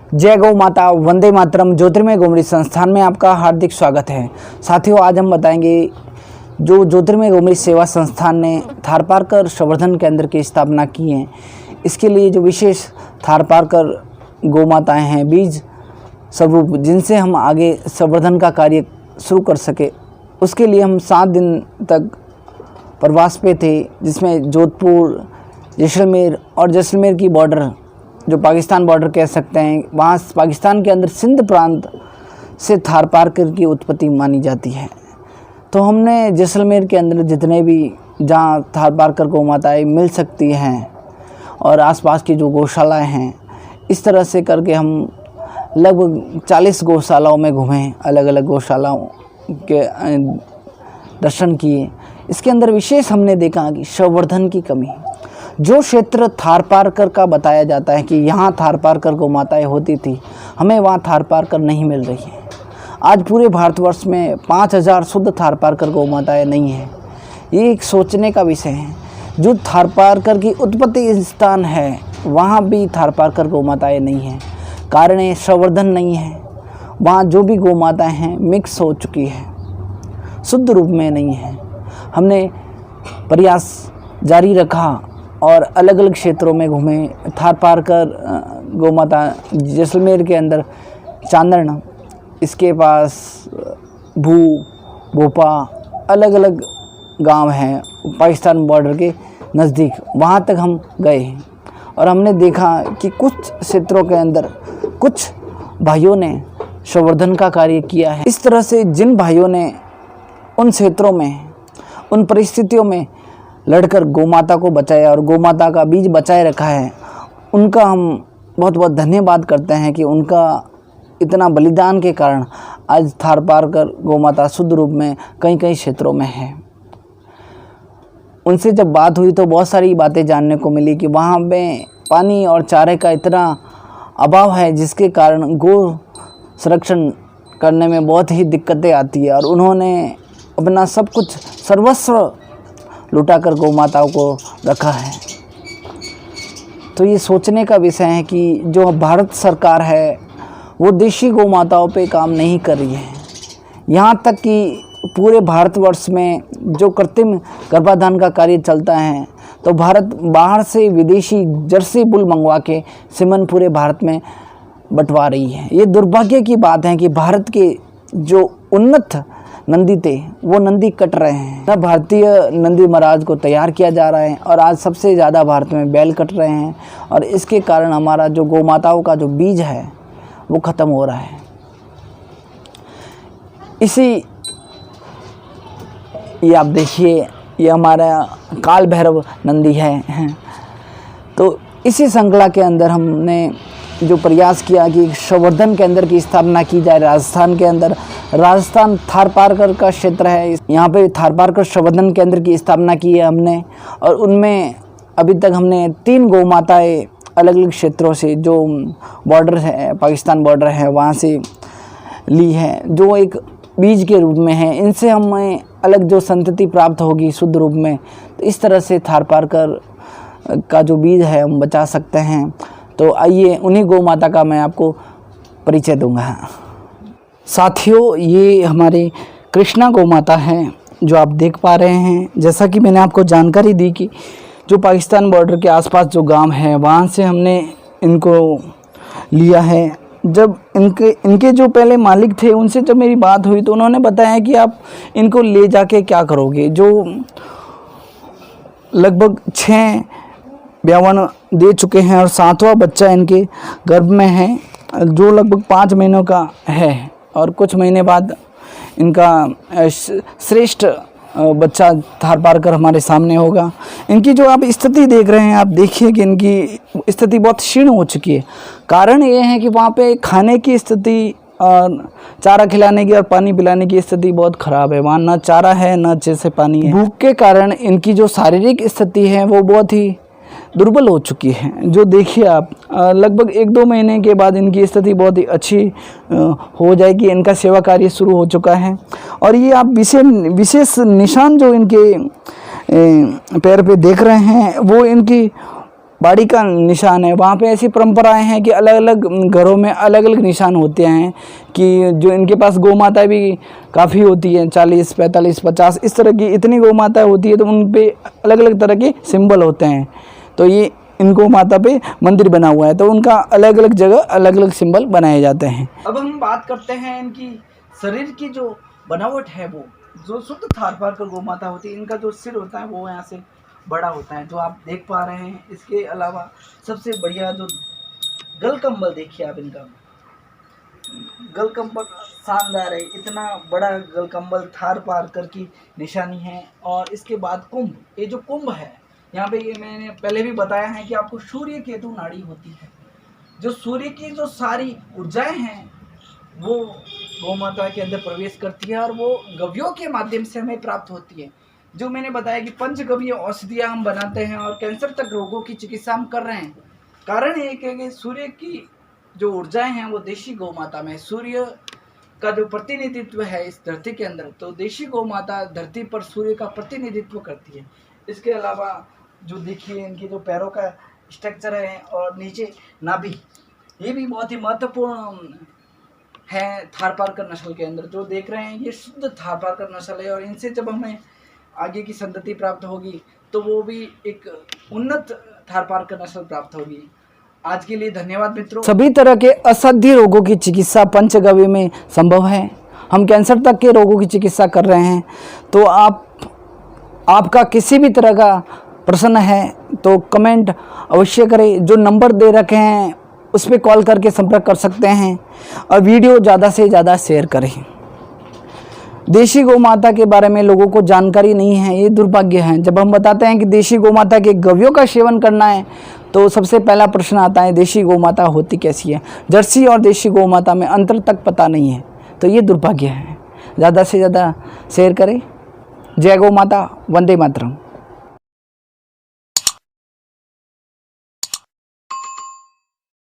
जय गौ माता, वंदे मातरम। ज्योतिर्मय गौमरी संस्थान में आपका हार्दिक स्वागत है। साथियों, आज हम बताएंगे जो ज्योतिर्मय गौमरी सेवा संस्थान ने थारपारकर संवर्धन केंद्र की स्थापना की है, इसके लिए जो विशेष थारपारकर गौ माताएँ हैं, बीज स्वरूप, जिनसे हम आगे संवर्धन का कार्य शुरू कर सके, उसके लिए हम 7 दिन तक प्रवास पे थे, जिसमें जोधपुर, जैसलमेर और जैसलमेर की बॉर्डर, जो पाकिस्तान बॉर्डर कह सकते हैं, वहाँ पाकिस्तान के अंदर सिंध प्रांत से थारपारकर की उत्पत्ति मानी जाती है। तो हमने जैसलमेर के अंदर जितने भी जहाँ थारपारकर गौ माताएँ मिल सकती हैं और आसपास की जो गौशालाएँ हैं, इस तरह से करके हम लगभग 40 गौशालाओं में घूमें, अलग अलग गौशालाओं के दर्शन किए। इसके अंदर विशेष हमने देखा कि संवर्धन की कमी, जो क्षेत्र थारपारकर का बताया जाता है कि यहाँ थारपारकर गौ माताएँ होती थी, हमें वहाँ थारपारकर नहीं मिल रही है। आज पूरे भारतवर्ष में 5000 शुद्ध थारपारकर गौ माताएँ नहीं हैं। ये एक सोचने का विषय है। जो थारपारकर की उत्पत्ति स्थान है, वहाँ भी थारपारकर गौ माताएँ नहीं हैं। कारण है संवर्धन नहीं है। वहाँ जो भी गौ माताएँ हैं मिक्स हो चुकी है, शुद्ध रूप में नहीं है। हमने प्रयास जारी रखा और अलग अलग क्षेत्रों में घूमे। थारपारकर गौ माता जैसलमेर के अंदर चांदन, इसके पास भोपा, अलग अलग गांव हैं पाकिस्तान बॉर्डर के नज़दीक, वहां तक हम गए और हमने देखा कि कुछ क्षेत्रों के अंदर कुछ भाइयों ने संवर्धन का कार्य किया है। इस तरह से जिन भाइयों ने उन क्षेत्रों में, उन परिस्थितियों में लड़कर गौ माता को बचाया और गौ माता का बीज बचाए रखा है, उनका हम बहुत बहुत धन्यवाद करते हैं कि उनका इतना बलिदान के कारण आज थारपारकर गौ माता शुद्ध रूप में कई कई क्षेत्रों में है। उनसे जब बात हुई तो बहुत सारी बातें जानने को मिली कि वहाँ पे पानी और चारे का इतना अभाव है, जिसके कारण गौ संरक्षण करने में बहुत ही दिक्कतें आती है और उन्होंने अपना सब कुछ सर्वस्व लुटाकर गौ माताओं को रखा है। तो ये सोचने का विषय है कि जो भारत सरकार है वो देशी गौ माताओं पे काम नहीं कर रही है। यहाँ तक कि पूरे भारतवर्ष में जो कृत्रिम गर्भाधान का कार्य चलता है, तो भारत बाहर से विदेशी जर्सी बुल मंगवा के सीमन पूरे भारत में बंटवा रही है। ये दुर्भाग्य की बात है कि भारत के जो उन्नत नंदी थे, वो नंदी कट रहे हैं। न भारतीय नंदी महाराज को तैयार किया जा रहा है और आज सबसे ज़्यादा भारत में बैल कट रहे हैं और इसके कारण हमारा जो गौ माताओं का जो बीज है वो ख़त्म हो रहा है। ये आप देखिए, ये हमारा काल भैरव नंदी है। तो इसी श्रृंखला के अंदर हमने जो प्रयास किया कि संवर्धन केंद्र की स्थापना की जाए राजस्थान के अंदर। राजस्थान थारपारकर का क्षेत्र है, यहाँ पे थारपारकर संवर्धन केंद्र की स्थापना की है हमने और उनमें अभी तक हमने 3 गौ माताएँ अलग अलग क्षेत्रों से, जो बॉर्डर है, पाकिस्तान बॉर्डर है, वहाँ से ली है, जो एक बीज के रूप में है। इनसे हमें अलग जो संतति प्राप्त होगी शुद्ध रूप में, तो इस तरह से थारपारकर का जो बीज है हम बचा सकते हैं। तो आइए उन्हीं गौ माता का मैं आपको परिचय दूंगा। साथियों, ये हमारे कृष्णा गौ माता हैं जो आप देख पा रहे हैं। जैसा कि मैंने आपको जानकारी दी कि जो पाकिस्तान बॉर्डर के आसपास जो गांव हैं, वहाँ से हमने इनको लिया है। जब इनके जो पहले मालिक थे, उनसे जब मेरी बात हुई तो उन्होंने बताया कि आप इनको ले जाके क्या करोगे। जो लगभग 6 ब्यावन दे चुके हैं और 7वां बच्चा इनके गर्भ में है, जो लगभग 5 महीनों का है और कुछ महीने बाद इनका श्रेष्ठ बच्चा थारपारकर हमारे सामने होगा। इनकी जो आप स्थिति देख रहे हैं, आप देखिए कि इनकी स्थिति बहुत क्षीण हो चुकी है। कारण ये है कि वहाँ पे खाने की स्थिति और चारा खिलाने की और पानी पिलाने की स्थिति बहुत ख़राब है। वहाँ ना चारा है, ना अच्छे से पानी है। भूख के कारण इनकी जो शारीरिक स्थिति है वो बहुत ही दुर्बल हो चुकी है। जो देखिए आप, लगभग 1-2 महीने के बाद इनकी स्थिति बहुत ही अच्छी हो जाएगी। इनका सेवा कार्य शुरू हो चुका है और ये आप विशेष निशान जो इनके पैर पे देख रहे हैं, वो इनकी बाड़ी का निशान है। वहाँ पे ऐसी परंपराएं हैं कि अलग अलग घरों में अलग अलग निशान होते हैं, कि जो इनके पास गौ माता भी काफ़ी होती है, 40, 45, 50 इस तरह की इतनी गौ माता होती है, तो उन पे अलग अलग तरह के सिंबल होते हैं। तो ये इन गौ माता पे मंदिर बना हुआ है, तो उनका अलग अलग जगह अलग अलग सिंबल बनाए जाते हैं। अब हम बात करते हैं इनकी शरीर की जो बनावट है, वो जो शुद्ध थारपारकर गौ माता होती है, इनका जो सिर होता है वो यहाँ से बड़ा होता है, तो आप देख पा रहे हैं। इसके अलावा सबसे बढ़िया जो गल कंबल देखिए आप, इनका गल कंबल शानदार है, इतना बड़ा गल कंबल थारपारकर की निशानी है। और इसके बाद कुंभ, ये जो कुंभ है यहाँ पे, ये मैंने पहले भी बताया है कि आपको सूर्य केतु नाड़ी होती है, जो सूर्य की जो सारी ऊर्जाएं हैं वो गौ माता के अंदर प्रवेश करती है, और वो गव्यों के माध्यम से हमें प्राप्त होती है। जो मैंने बताया कि पंचगव्य औषधियाँ हम बनाते हैं और कैंसर तक रोगों की चिकित्सा हम कर रहे हैं। कारण ये कि सूर्य की जो ऊर्जाएं हैं वो देशी गौ माता में, सूर्य का जो प्रतिनिधित्व है इस धरती के अंदर, तो देशी गौ माता धरती पर सूर्य का प्रतिनिधित्व करती है। इसके अलावा जो देखिए इनके जो पैरों का स्ट्रक्चर है और नीचे नाभि, ये भी बहुत ही महत्वपूर्ण है थारपारकर नस्ल के अंदर। जो देख रहे हैं ये शुद्ध थारपारकर नस्ल है, और इनसे जब हमें आगे की संतति प्राप्त होगी तो वो भी एक उन्नत थारपारकर नस्ल प्राप्त होगी। आज के लिए धन्यवाद मित्रों। सभी तरह के असाध्य रोगों की चिकित्सा पंचगव्य में संभव है। हम कैंसर तक के रोगों की चिकित्सा कर रहे हैं। तो आपका किसी भी तरह का प्रश्न है तो कमेंट अवश्य करें। जो नंबर दे रखे हैं उस पर कॉल करके संपर्क कर सकते हैं, और वीडियो ज़्यादा से ज़्यादा शेयर करें। देशी गौ माता के बारे में लोगों को जानकारी नहीं है, ये दुर्भाग्य है। जब हम बताते हैं कि देशी गौ माता के गव्यों का सेवन करना है, तो सबसे पहला प्रश्न आता है देशी गौ माता होती कैसी है। जर्सी और देशी गौ माता में अंतर तक पता नहीं है, तो ये दुर्भाग्य है। ज़्यादा से ज़्यादा शेयर करें। जय गौ माता, वंदे मातरम।